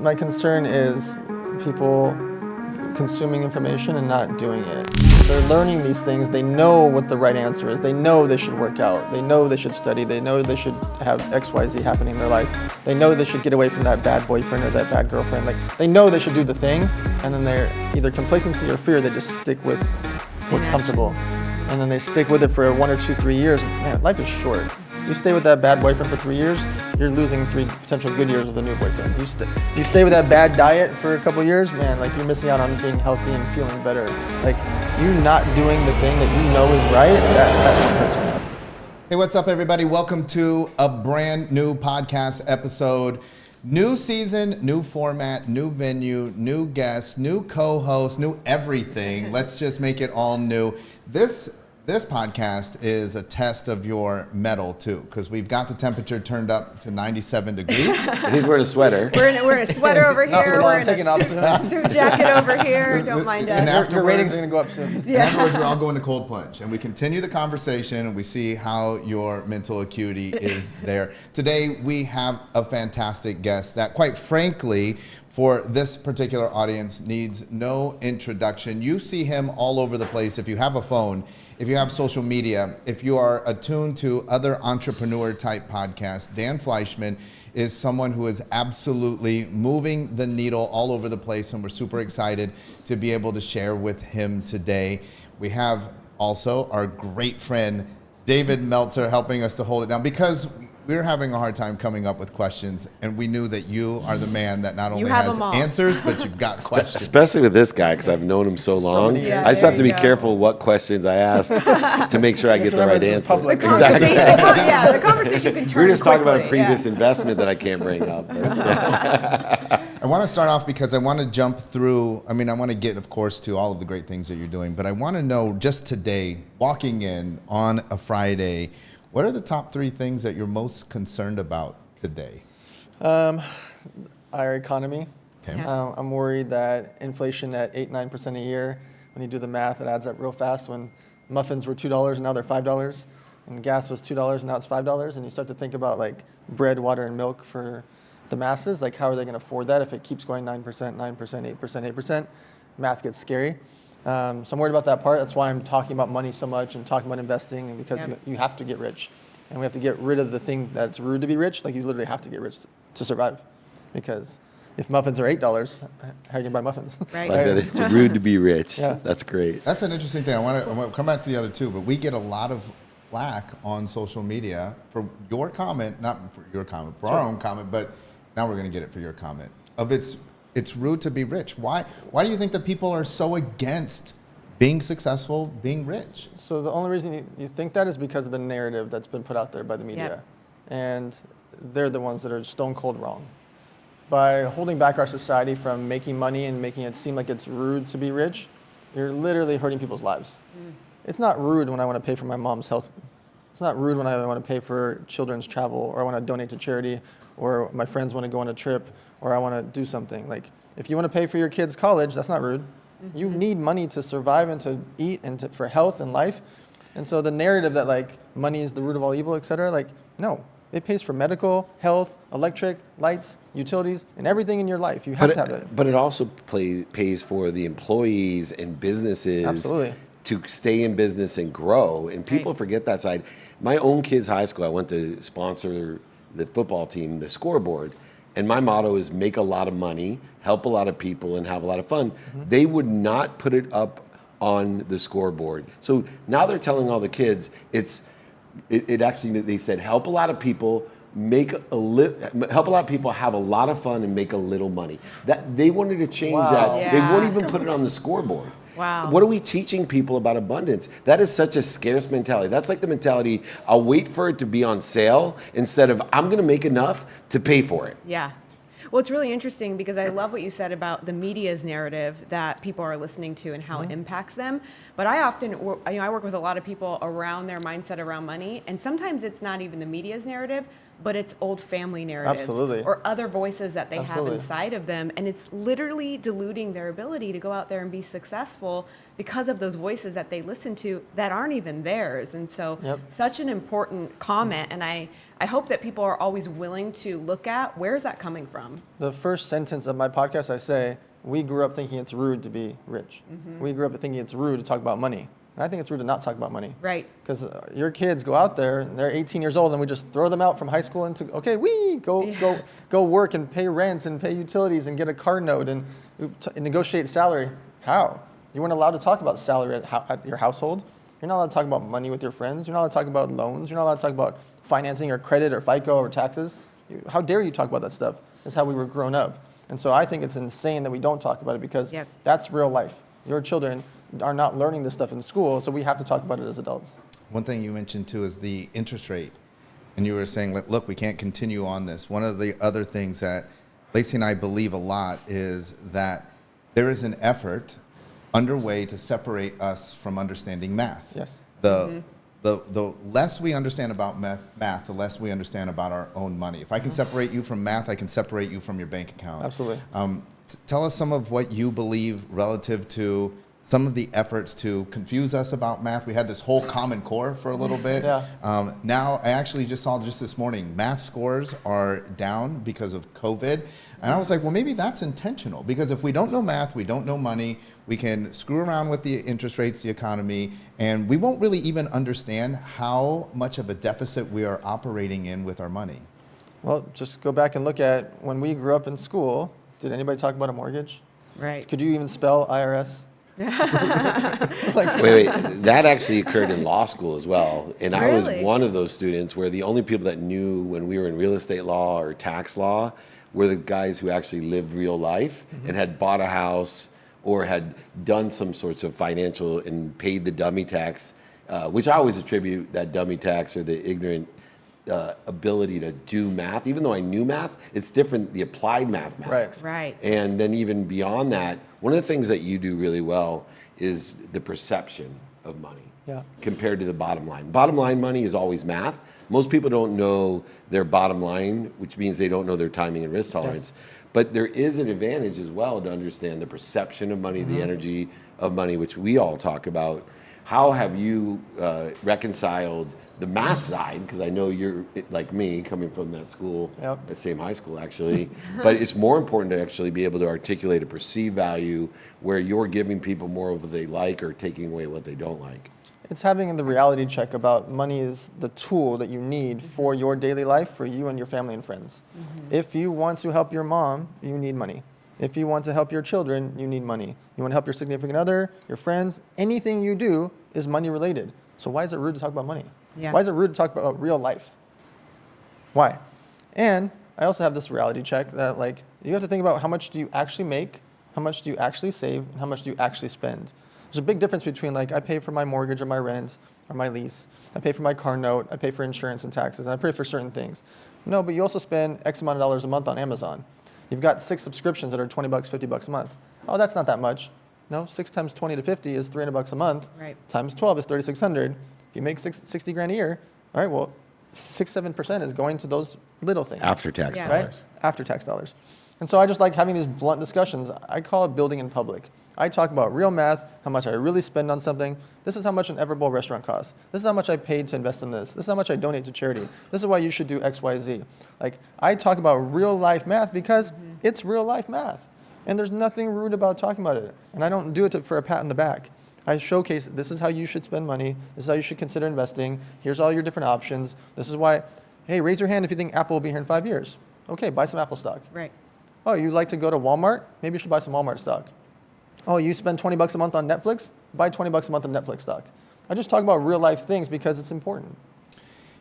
My concern is people consuming information and not doing it. They're learning these things. They know what the right answer is. They know they should work out. They know they should study. They know they should have X, Y, Z happening in their life. They know they should get away from that bad boyfriend or that bad girlfriend. Like, they know they should do the thing, and then they're either complacency or fear. They just stick with what's comfortable. And then they stick with it for 1 or 2, 3 years. Man, life is short. You stay with that bad boyfriend for 3 years, you're losing 3 potential good years with a new boyfriend. You stay with that bad diet for a couple years, man, like you're missing out on being healthy and feeling better. Like, you not doing the thing that you know is right, that hurts me. Hey, what's up, everybody? Welcome to a brand new podcast episode. New season, new format, new venue, new guests, new co-host, new everything. Let's just make it all new. This podcast is a test of your mettle too, because we've got the temperature turned up to 97 degrees. He's wearing a sweater. We're in a sweater over here. We're in a suit jacket over here. Don't mind us. And Your ratings are going to go up soon. Yeah. Afterwards, we all go into cold plunge, and we continue the conversation, and we see how your mental acuity is there. Today, we have a fantastic guest that, quite frankly, for this particular audience, needs no introduction. You see him all over the place. If you have a phone, if you have social media, if you are attuned to other entrepreneur type podcasts, Dan Fleyshman is someone who is absolutely moving the needle all over the place, and we're super excited to be able to share with him today. We have also our great friend, David Meltzer, helping us to hold it down, because we were having a hard time coming up with questions, and we knew that you are the man that not only has answers, but you've got questions. Especially with this guy, because I've known him so long. I just have to be careful what questions I ask to make sure I get the right answer. Exactly. Yeah, the conversation can turn. We were just talking about a previous investment that I can't bring up. I want to start off because I want to jump through. I want to get, of course, to all of the great things that you're doing, but I want to know just today, walking in on a Friday, what are the top 3 things that you're most concerned about today? Our economy. Okay. I'm worried that inflation at 8-9% a year, when you do the math, it adds up real fast. When muffins were $2 and now they're $5, and gas was $2 and now it's $5, and you start to think about like bread, water, and milk for the masses. Like, how are they going to afford that if it keeps going 9%, 9%, 8%, 8%? Math gets scary. So I'm worried about that part. That's why I'm talking about money so much and talking about investing, and because you have to get rich. And we have to get rid of the thing that's rude to be rich. Like, you literally have to get rich to survive. Because if muffins are $8, how are you going to buy muffins? Right. It's rude to be rich. Yeah. That's great. That's an interesting thing. I want to come back to the other two, but we get a lot of flack on social media for your comment, not for your comment, for our own comment, but now we're going to get it for your comment, of it's rude to be rich. Why do you think that people are so against being successful, being rich? So the only reason you think that is because of the narrative that's been put out there by the media. Yep. And they're the ones that are stone cold wrong. By holding back our society from making money and making it seem like it's rude to be rich, you're literally hurting people's lives. It's not rude when I want to pay for my mom's health. It's not rude when I want to pay for children's travel, or I want to donate to charity, or my friends want to go on a trip, or I want to do something. Like, if you want to pay for your kids' college, that's not rude. Mm-hmm. You need money to survive and to eat and for health and life. And so the narrative that like money is the root of all evil, et cetera, like, no. It pays for medical, health, electric, lights, utilities, and everything in your life. You have to have it. But it also pays for the employees and businesses. Absolutely. To stay in business and grow. And people forget that side. My own kids' high school, I went to sponsor the football team, the scoreboard. And my motto is make a lot of money, help a lot of people, and have a lot of fun. Mm-hmm. They would not put it up on the scoreboard. So now they're telling all the kids, it actually, they said, help a lot of people, help a lot of people have a lot of fun and make a little money. That they wanted to change that. Yeah. They won't even put it on the scoreboard. Wow. What are we teaching people about abundance? That is such a scarce mentality. That's like the mentality, I'll wait for it to be on sale instead of I'm going to make enough to pay for it. Yeah. Well, it's really interesting because I love what you said about the media's narrative that people are listening to and how it impacts them. But I work with a lot of people around their mindset around money, and sometimes it's not even the media's narrative, but it's old family narratives Absolutely. or other voices that they Absolutely. have inside of them. And it's literally diluting their ability to go out there and be successful because of those voices that they listen to that aren't even theirs. And so such an important comment. And I hope that people are always willing to look at where is that coming from? The first sentence of my podcast, I say, we grew up thinking it's rude to be rich. We grew up thinking it's rude to talk about money. And I think it's rude to not talk about money. Right. Because your kids go out there and they're 18 years old and we just throw them out from high school into, okay, go work and pay rent and pay utilities and get a car note and negotiate salary. How? You weren't allowed to talk about salary at your household. You're not allowed to talk about money with your friends. You're not allowed to talk about loans. You're not allowed to talk about financing or credit or FICO or taxes. How dare you talk about that stuff? That's how we were grown up. And so I think it's insane that we don't talk about it because that's real life. Your children are not learning this stuff in school, so we have to talk about it as adults. One thing you mentioned too is the interest rate. And you were saying, look, we can't continue on this. One of the other things that Lacey and I believe a lot is that there is an effort underway to separate us from understanding math. Yes. The less we understand about math, the less we understand about our own money. If I can separate you from math, I can separate you from your bank account. Absolutely. Tell us some of what you believe relative to some of the efforts to confuse us about math. We had this whole Common Core for a little bit. Now, I actually just saw just this morning, math scores are down because of COVID. And I was like, well, maybe that's intentional, because if we don't know math, we don't know money, we can screw around with the interest rates, the economy, and we won't really even understand how much of a deficit we are operating in with our money. Well, just go back and look at when we grew up in school, did anybody talk about a mortgage? Right. Could you even spell IRS? Wait, that actually occurred in law school as well. And I was Really? one of those students where the only people that knew when we were in real estate law or tax law were the guys who actually lived real life and had bought a house or had done some sorts of financial and paid the dummy tax, which I always attribute that dummy tax or the ignorant ability to do math. Even though I knew math, it's different, the applied mathematics. Right. And then even beyond that, one of the things that you do really well is the perception of money compared to the bottom line. Bottom line money is always math. Most people don't know their bottom line, which means they don't know their timing and risk tolerance. But there is an advantage as well to understand the perception of money, the energy of money, which we all talk about. How have you reconciled the math side? Because I know you're like me, coming from that school, that same high school actually. But it's more important to actually be able to articulate a perceived value where you're giving people more of what they like or taking away what they don't like. It's having the reality check about money is the tool that you need for your daily life, for you and your family and friends. If you want to help your mom, you need money. If you want to help your children, you need money. You want to help your significant other, your friends, anything you do is money related. So why is it rude to talk about money? Why is it rude to talk about real life? Why? And I also have this reality check that you have to think about how much do you actually make, how much do you actually save, and how much do you actually spend. There's a big difference between I pay for my mortgage or my rent or my lease. I pay for my car note. I pay for insurance and taxes. And I pay for certain things. No, but you also spend X amount of dollars a month on Amazon. You've got 6 subscriptions that are $20, $50 a month. Oh, that's not that much. No, 6 times 20 to 50 is $300 a month. Right. Times 12 is 3,600. If you make 60 grand a year, all right, well, 6-7% is going to those little things. After tax Right? dollars. After tax dollars. And so I just like having these blunt discussions. I call it building in public. I talk about real math, how much I really spend on something. This is how much an Everbowl restaurant costs. This is how much I paid to invest in this. This is how much I donate to charity. This is why you should do X, Y, Z. I talk about real life math because it's real life math. And there's nothing rude about talking about it. And I don't do it for a pat on the back. I showcase this is how you should spend money. This is how you should consider investing. Here's all your different options. This is why, hey, raise your hand if you think Apple will be here in 5 years. Okay, buy some Apple stock. Right. Oh, you like to go to Walmart? Maybe you should buy some Walmart stock. Oh, you spend $20 a month on Netflix? Buy $20 a month of Netflix stock. I just talk about real life things because it's important.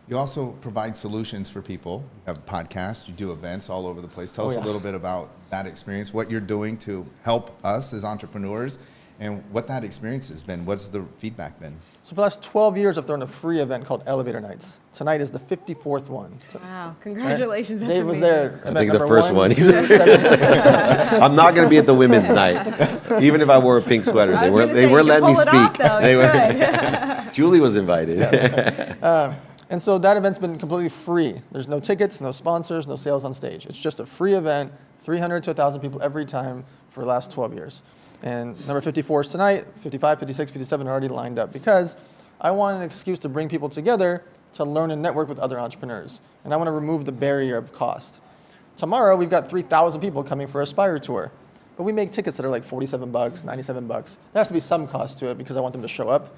You also provide solutions for people. You have podcasts, you do events all over the place. Tell us a little bit about that experience, what you're doing to help us as entrepreneurs, and what that experience has been. What's the feedback been? So for the last 12 years, I've thrown a free event called Elevator Nights. Tonight is the 54th one. Wow, congratulations. Right? That's Dave was amazing. there. I think the first one. I'm not going to be at the women's night, even if I wore a pink sweater. They weren't letting me speak. Off, though. Julie was invited. Yes. And so that event's been completely free. There's no tickets, no sponsors, no sales on stage. It's just a free event, 300 to 1,000 people every time for the last 12 years. And number 54 is tonight, 55, 56, 57 are already lined up because I want an excuse to bring people together to learn and network with other entrepreneurs. And I want to remove the barrier of cost. Tomorrow, we've got 3,000 people coming for Aspire Tour. But we make tickets that are like $47, $97. There has to be some cost to it because I want them to show up.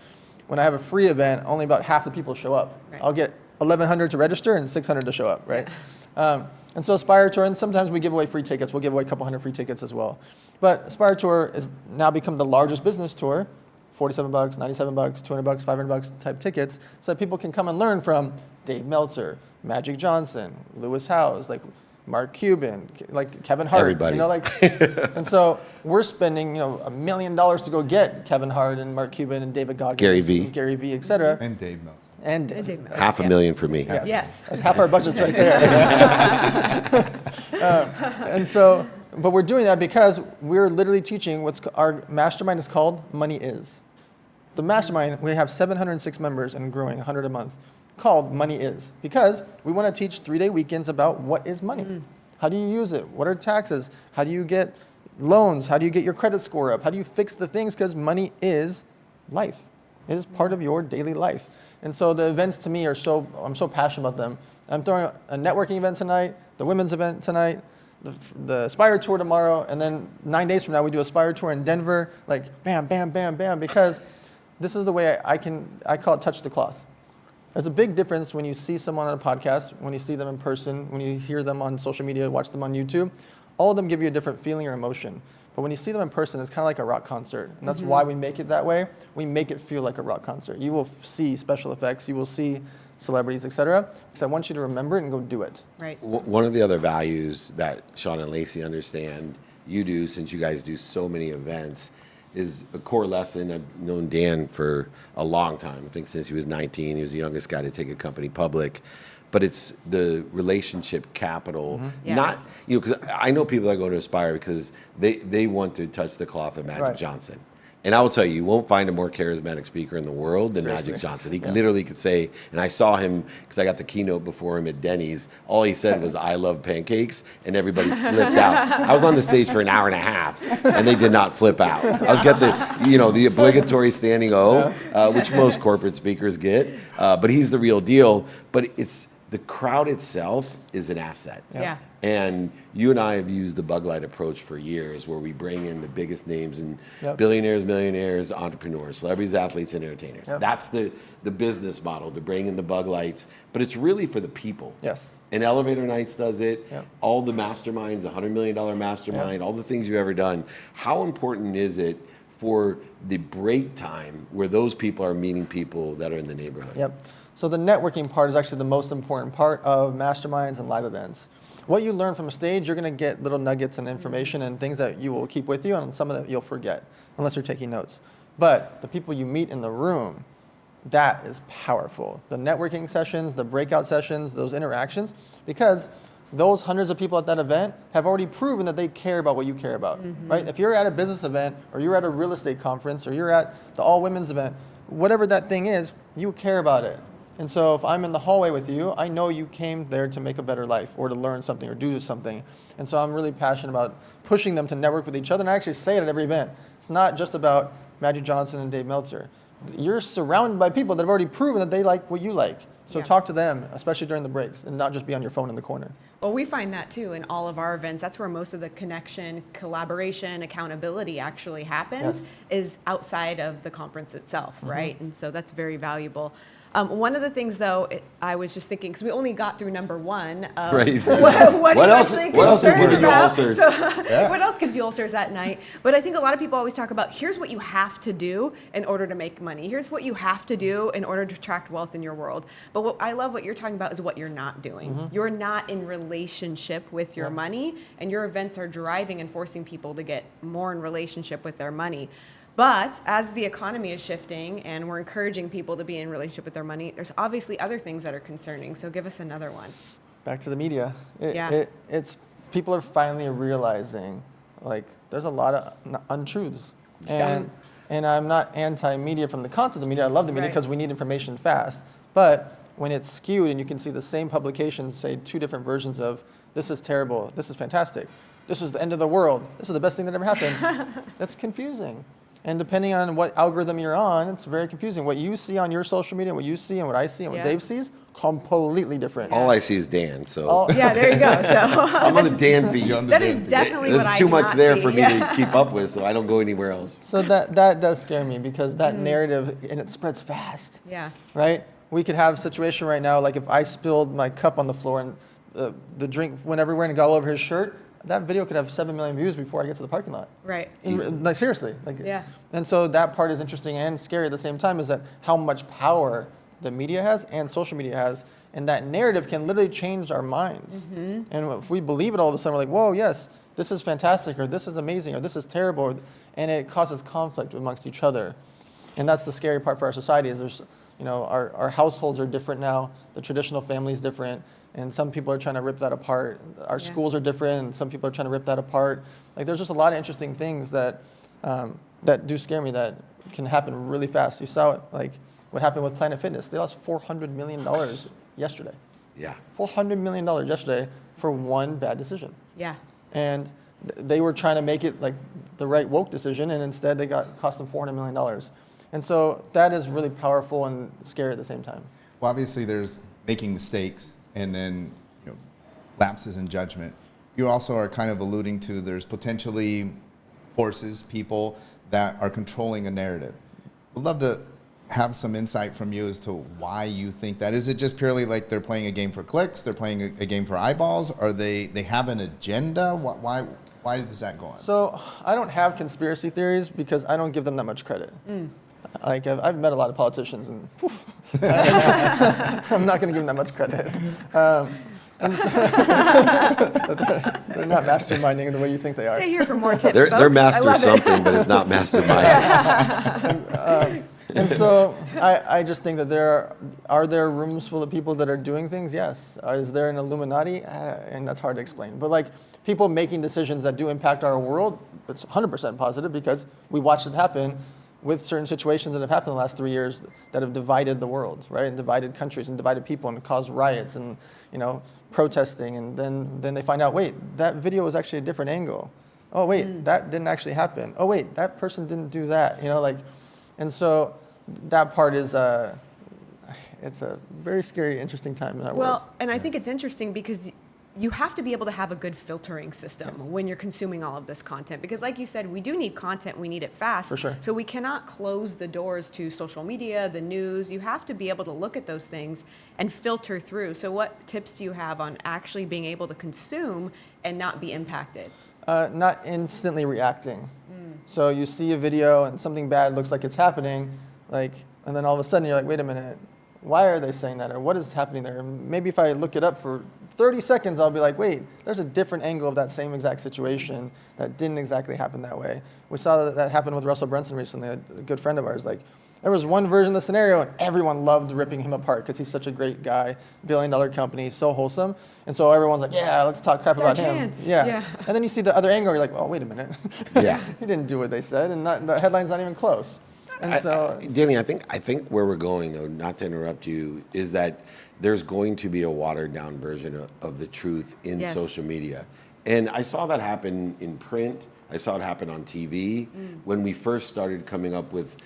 When I have a free event, only about half the people show up. Right. I'll get 1,100 to register and 600 to show up, right? And so Aspire Tour, and sometimes we give away free tickets. We'll give away a couple hundred free tickets as well. But Aspire Tour has now become the largest business tour, $47, $97, $200, $500 type tickets, so that people can come and learn from Dave Meltzer, Magic Johnson, Lewis Howes, like Mark Cuban, like Kevin Hart. Everybody. You know, like, and so we're spending, $1 million to go get Kevin Hart and Mark Cuban and David Goggins, Gary Vee, et cetera. And Dave Meltzer. And Dave Meltzer. $500,000 for me. Yes. That's half our budget's right there. And so, but we're doing that because we're literally teaching our mastermind is called Money Is. The mastermind, we have 706 members and growing 100 a month, called Money Is, because we want to teach 3-day weekends about what is money. How do you use it? What are taxes? How do you get loans? How do you get your credit score up? How do you fix the things? Because money is life. It is part of your daily life. And so the events to me I'm so passionate about them. I'm throwing a networking event tonight, the women's event tonight, the Aspire Tour tomorrow, and then 9 days from now we do Aspire Tour in Denver, like bam, bam, bam, bam, because this is the way I call it touch the cloth. There's a big difference when you see someone on a podcast, when you see them in person, when you hear them on social media, watch them on YouTube. All of them give you a different feeling or emotion. But when you see them in person, it's kind of like a rock concert. And that's why we make it that way. We make it feel like a rock concert. You will see special effects. You will see celebrities, et cetera. Because I want you to remember it and go do it. Right. One of the other values that Shawn and Lacey understand, you do, since you guys do so many events, is a core lesson. I've known Dan for a long time. I think since he was 19, he was the youngest guy to take a company public. But it's the relationship capital, Yes. not, because I know people that go to Aspire because they want to touch the cloth of Magic Johnson. And I will tell you won't find a more charismatic speaker in the world than Seriously. Magic Johnson. He literally could say, and I saw him, because I got the keynote before him at Denny's, all he said was, "I love pancakes," and everybody flipped out. I was on the stage for an hour and a half, and they did not flip out. I was getting the obligatory standing O, which most corporate speakers get, but he's the real deal. But it's the crowd itself is an asset. Yeah. And you and I have used the bug light approach for years, where we bring in the biggest names in Yep. billionaires, millionaires, entrepreneurs, celebrities, athletes, and entertainers. Yep. That's the business model, to bring in the bug lights. But it's really for the people. Yes. And Elevator Nights does it. Yep. All the masterminds, the $100 million mastermind, all the things you've ever done. How important is it for the break time where those people are meeting people that are in the neighborhood? Yep. So the networking part is actually the most important part of masterminds and live events. What you learn from a stage, you're going to get little nuggets and information and things that you will keep with you, and some of that you'll forget, unless you're taking notes. But the people you meet in the room, that is powerful. The networking sessions, the breakout sessions, those interactions, because those hundreds of people at that event have already proven that they care about what you care about, right? If you're at a business event, or you're at a real estate conference, or you're at the all-women's event, whatever that thing is, you care about it. And so if I'm in the hallway with you, I know you came there to make a better life, or to learn something, or do something. And so I'm really passionate about pushing them to network with each other, and I actually say it at every event. It's not just about Magic Johnson and Dave Meltzer. You're surrounded by people that have already proven that they like what you like. So talk to them, especially during the breaks, and not just be on your phone in the corner. Well, we find that too in all of our events. That's where most of the connection, collaboration, accountability actually happens, is outside of the conference itself, right? And so that's very valuable. One of the things, though, I was just thinking, because we only got through number one of Right. what else is giving you about. ulcers? So, what else gives you ulcers at night? But I think a lot of people always talk about, here's what you have to do in order to make money. Here's what you have to do in order to attract wealth in your world. But what I love what you're talking about is what you're not doing. You're not in relationship with your money, and your events are driving and forcing people to get more in relationship with their money. But as the economy is shifting and we're encouraging people to be in relationship with their money, there's obviously other things that are concerning. So give us another one. Back to the media. Yeah. People are finally realizing, like, there's a lot of untruths. And I'm not anti-media from the concept of media. I love the media because we need information fast. But when it's skewed and you can see the same publications say two different versions of this is terrible, this is fantastic, this is the end of the world, this is the best thing that ever happened, that's confusing. And depending on what algorithm you're on, it's very confusing. What you see on your social media, what you see and what I see and what Dave sees, completely different. All I see is Dan, so. Yeah, there you go. So I'm on the Dan feed. that is definitely what I There's too much cannot there see. for me to keep up with, so I don't go anywhere else. So that does scare me because that narrative, and it spreads fast. Yeah. Right? We could have a situation right now, like if I spilled my cup on the floor and the drink went everywhere and got all over his shirt, that video could have 7 million views before I get to the parking lot. Right. Like seriously. Yeah. And so that part is interesting and scary at the same time, is that how much power the media has and social media has, and that narrative can literally change our minds. And if we believe it all of a sudden, we're like, whoa, yes, this is fantastic, or this is amazing, or this is terrible, and it causes conflict amongst each other. And that's the scary part for our society, is there's, our households are different now, the traditional family is different, and some people are trying to rip that apart. Our schools are different, and some people are trying to rip that apart. Like, there's just a lot of interesting things that that do scare me, that can happen really fast. You saw it, like what happened with Planet Fitness. They lost $400 million yesterday. Yeah. $400 million yesterday for one bad decision. Yeah. And they were trying to make it like the right woke decision, and instead they cost them $400 million. And so that is really powerful and scary at the same time. Well, obviously there's making mistakes and then lapses in judgment. You also are kind of alluding to there's potentially forces, people that are controlling a narrative. Would love to have some insight from you as to why you think that. Is it just purely like they're playing a game for clicks, they're playing a game for eyeballs, or they have an agenda? Why does that go on? So I don't have conspiracy theories because I don't give them that much credit. Like I've met a lot of politicians, and I'm not going to give them that much credit. And so they're not masterminding in the way you think they are. Stay here for more tips, They're folks. master something, but it's not mastermind. And so I just think that are there rooms full of people that are doing things? Yes. Is there an Illuminati? And that's hard to explain. But like people making decisions that do impact our world, it's 100% positive because we watched it happen with certain situations that have happened in the last 3 years that have divided the world, right? And divided countries and divided people and caused riots and, protesting. And then they find out, wait, that video was actually a different angle. Oh, wait, that didn't actually happen. Oh, wait, that person didn't do that. And so that part is, it's a very scary, interesting time in our world. Well, and I think it's interesting because you have to be able to have a good filtering system when you're consuming all of this content. Because like you said, we do need content, we need it fast. For sure. So we cannot close the doors to social media, the news. You have to be able to look at those things and filter through. So what tips do you have on actually being able to consume and not be impacted? Not instantly reacting. So you see a video and something bad looks like it's happening, and then all of a sudden you're like, wait a minute, why are they saying that? Or what is happening there? And maybe if I look it up for 30 seconds, I'll be like, wait, there's a different angle of that same exact situation that didn't exactly happen that way. We saw that happen with Russell Brunson recently, a good friend of ours. Like, there was one version of the scenario and everyone loved ripping him apart because he's such a great guy, billion-dollar company, so wholesome. And so everyone's like, yeah, let's talk crap about him. Yeah. And then you see the other angle, you're like, oh, wait a minute. Yeah. He didn't do what they said, and the headline's not even close. And Danny, I think where we're going, though, not to interrupt you, is that there's going to be a watered down version of the truth in social media. And I saw that happen in print. I saw it happen on TV when we first started coming up with,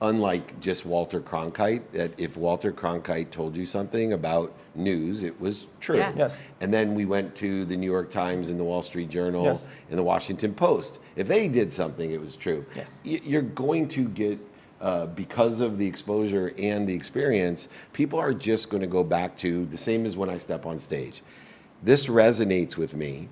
unlike just Walter Cronkite, that if Walter Cronkite told you something about news, it was true. Yeah. Yes. And then we went to the New York Times and the Wall Street Journal and the Washington Post. If they did something, it was true. Yes. You're going to get, because of the exposure and the experience, people are just going to go back to the same as when I step on stage. This resonates with me.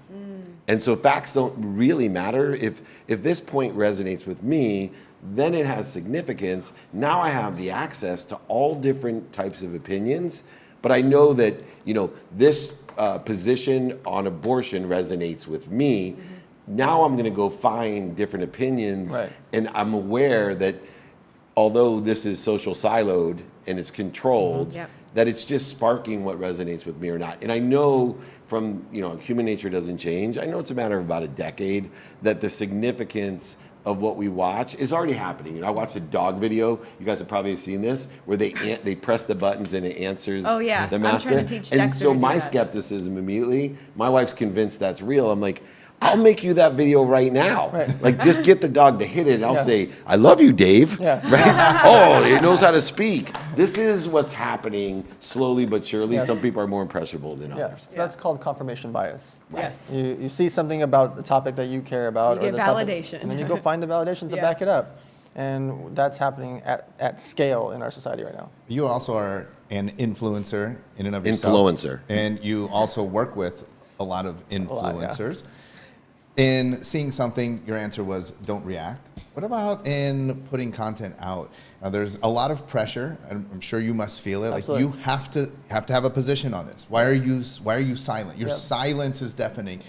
And so facts don't really matter. If this point resonates with me, then it has significance. Now I have the access to all different types of opinions, but I know that, this position on abortion resonates with me. Now I'm going to go find different opinions, and I'm aware that although this is social siloed and it's controlled, that it's just sparking what resonates with me or not. And I know from, human nature doesn't change. I know it's a matter of about a decade that the significance of what we watch is already happening. You know, I watched a dog video. You guys have probably seen this, where they press the buttons and it answers Oh, yeah. the I'm master. trying to teach And Dexter so to do my that. skepticism immediately, my wife's convinced that's real. I'm like, I'll make you that video right now. Right. Like, just get the dog to hit it, and I'll Yeah. say, I love you, Dave. Yeah. Right? Oh, it knows how to speak. This is what's happening slowly but surely. Yes. Some people are more impressionable than Yeah, others. so that's called confirmation bias. Yes. You see something about the topic that you care about, You or get the topic, validation. and then you go find the validation to Yeah. back it up, and that's happening at scale in our society right now. You also are an influencer in and of yourself. Influencer. And you also work with a lot of lot, yeah. influencers. In seeing something, your answer was don't react. What about in putting content out? There's a lot of pressure, and I'm sure you must feel it. Absolutely. Like you have to have a position on this. Why are you silent? Your Yep. silence is deafening.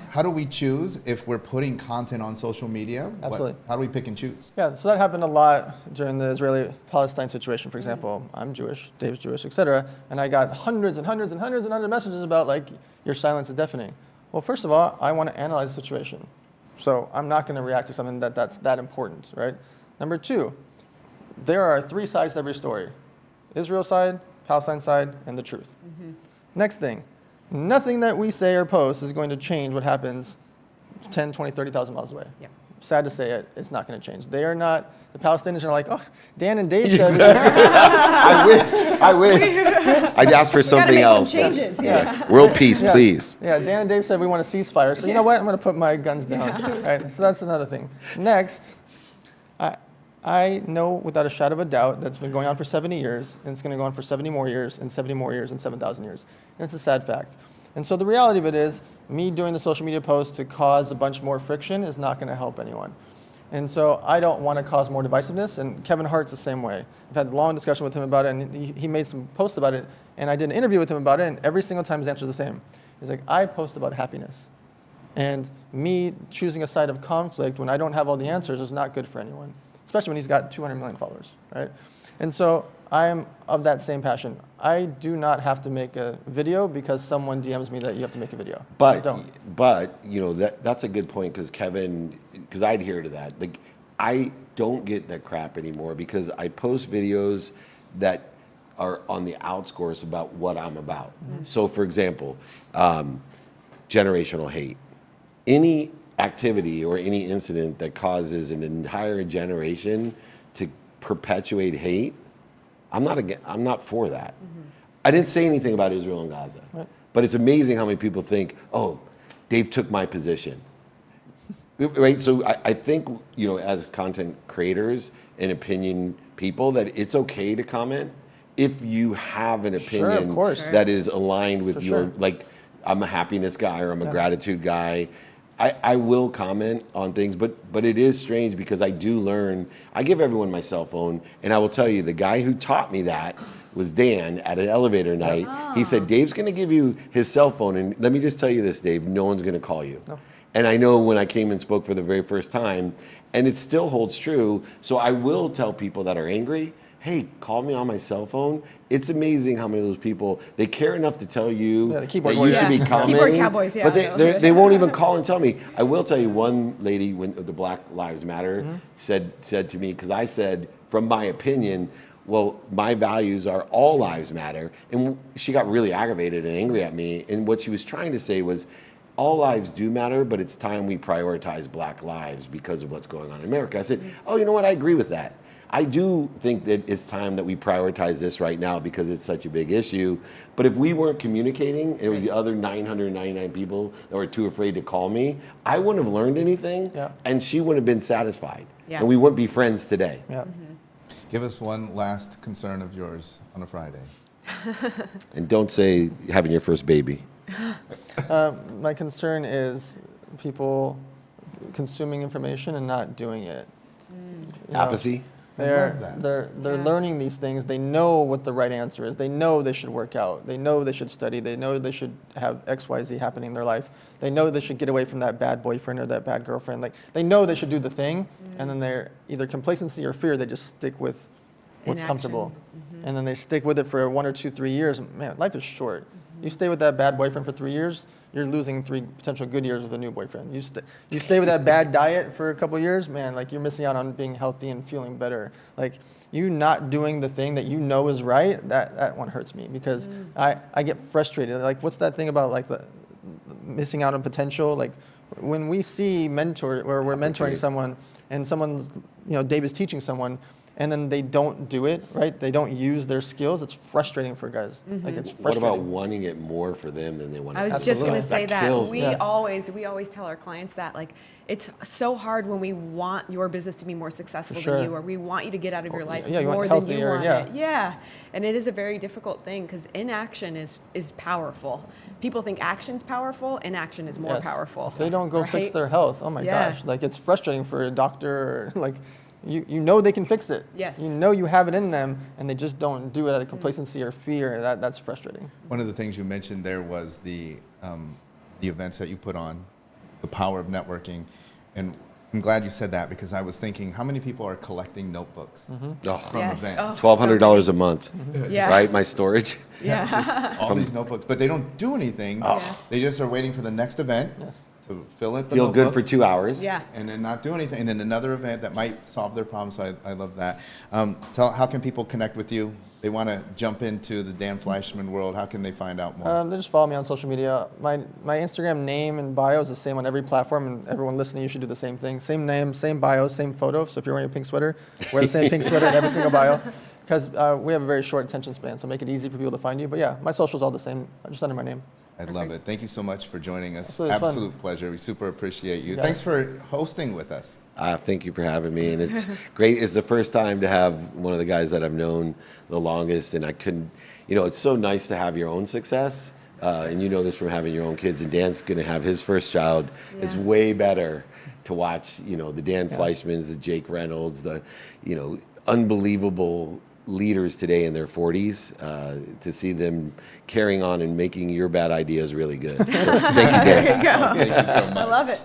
How do we choose if we're putting content on social media? Absolutely. How do we pick and choose? Yeah, so that happened a lot during the Israeli-Palestine situation, for example. I'm Jewish, Dave's Jewish, etc. And I got hundreds and hundreds and hundreds and hundreds of messages about, like, your silence is deafening. Well, first of all, I want to analyze the situation. So I'm not going to react to something that's that important, right? Number two, there are three sides to every story. Israel side, Palestine side, and the truth. Next thing, nothing that we say or post is going to change what happens 10, 20, 30,000 miles away. Yep. Sad to say it, it's not going to change. They are not, the Palestinians are like, oh, Dan and Dave said, I wish. I'd ask for something make else. some changes. Yeah. World peace, Yeah. please. Yeah, Dan and Dave said we want a ceasefire. So you know what? I'm going to put my guns down. Right? So that's another thing. Next, I know without a shadow of a doubt that's been going on for 70 years, and it's going to go on for 70 more years, and 70 more years, and 7,000 years. And it's a sad fact. And so the reality of it is, me doing the social media post to cause a bunch more friction is not going to help anyone. And so I don't want to cause more divisiveness, and Kevin Hart's the same way. I've had a long discussion with him about it, and he made some posts about it, and I did an interview with him about it, and every single time his answer is the same. He's like, I post about happiness. And me choosing a side of conflict when I don't have all the answers is not good for anyone, especially when he's got 200 million followers, right? And so I'm of that same passion. I do not have to make a video because someone DMs me that you have to make a video. I don't. But you know, that's a good point, because I adhere to that. Like, I don't get that crap anymore because I post videos that are on the outskirts about what I'm about. So, for example, generational hate. Any activity or any incident that causes an entire generation to perpetuate hate, I'm not for that. I didn't say anything about Israel and Gaza, but it's amazing how many people think, oh, Dave took my position. Right, so I think, you know, as content creators and opinion people, that it's okay to comment if you have an opinion Sure, of course. that is aligned with For your, sure. like, I'm a happiness guy or I'm a gratitude guy. I will comment on things, but it is strange because I do learn. I give everyone my cell phone, and I will tell you, the guy who taught me that was Dan at an elevator night. He said, Dave's going to give you his cell phone, and let me just tell you this, Dave, no one's going to call you. No. And I know when I came and spoke for the very first time, and it still holds true, so I will tell people that are angry, hey, call me on my cell phone. It's amazing how many of those people, they care enough to tell you the keyboard that you warriors. should be Yeah. commenting. Keyboard cowboys, yeah. But they won't even call and tell me. I will tell you, one lady, when the Black Lives Matter said to me, because I said, from my opinion, well, my values are all lives matter. And she got really aggravated and angry at me. And what she was trying to say was, all lives do matter, but it's time we prioritize Black lives because of what's going on in America. I said, oh, you know what? I agree with that. I do think that it's time that we prioritize this right now because it's such a big issue. But if we weren't communicating, and it was the other 999 people that were too afraid to call me, I wouldn't have learned anything, and she wouldn't have been satisfied. Yeah. And we wouldn't be friends today. Yeah. Give us one last concern of yours on a Friday. And don't say having your first baby. My concern is people consuming information and not doing it. You know, Apathy. love that. They're learning these things. They know what the right answer is. They know they should work out. They know they should study. They know they should have X, Y, Z happening in their life. They know they should get away from that bad boyfriend or that bad girlfriend. Like, they know they should do the thing, and then they're either complacency or fear. They just stick with what's Inaction. comfortable, and then they stick with it for 1 or 2, 3 years. Man, life is short. You stay with that bad boyfriend for 3 years, you're losing 3 potential good years with a new boyfriend. You stay with that bad diet for a couple years, man, like you're missing out on being healthy and feeling better. Like you not doing the thing that you know is right, that one hurts me because I get frustrated. Like what's that thing about like the missing out on potential? Like when we see where we're mentoring someone and someone's, Dave is teaching someone, and then they don't do it, right? They don't use their skills. It's frustrating for guys. Like it's frustrating. What about wanting it more for them than they want it? I was just going to say that. kills We me. always tell our clients that like it's so hard when we want your business to be more successful than you, or we want you to get out of your life you more want than you healthier, want it. Yeah. And it is a very difficult thing because inaction is powerful. People think action's powerful, inaction is more powerful. If they don't go fix their health, oh my Yeah. gosh. Like it's frustrating for a doctor, like you know they can fix it. Yes. You know you have it in them, and they just don't do it out of complacency or fear. That's frustrating. One of the things you mentioned there was the events that you put on, the power of networking, and I'm glad you said that because I was thinking, how many people are collecting notebooks from events? $1,200 a month, Yeah. right? My storage. Yeah. All these notebooks, but they don't do anything. They just are waiting for the next event to fill it. Feel good for 2 hours. Yeah. And then not do anything, and then another event that might solve their problem. So I love that. How can people connect with you? They want to jump into the Dan Fleyshman world. How can they find out more? They just follow me on social media. My Instagram name and bio is the same on every platform, and everyone listening, you should do the same thing. Same name, same bio, same photo. So if you're wearing a pink sweater, wear the same pink sweater in every single bio. Because we have a very short attention span, so make it easy for people to find you. But yeah, my social's all the same, just under my name. I love it. Thank you so much for joining us. Absolutely Absolute pleasure. We super appreciate you. Thanks for hosting with us. Thank you for having me, and it's great. It's the first time to have one of the guys that I've known the longest, and I couldn't, it's so nice to have your own success, and you know this from having your own kids, and Dan's going to have his first child. Yeah. It's way better to watch, the Dan Fleyshmans, the Jake Reynolds, the, unbelievable leaders today in their 40s, to see them carrying on and making your bad ideas really good. So thank you, Dan. There you go. Thank you so much. I love it.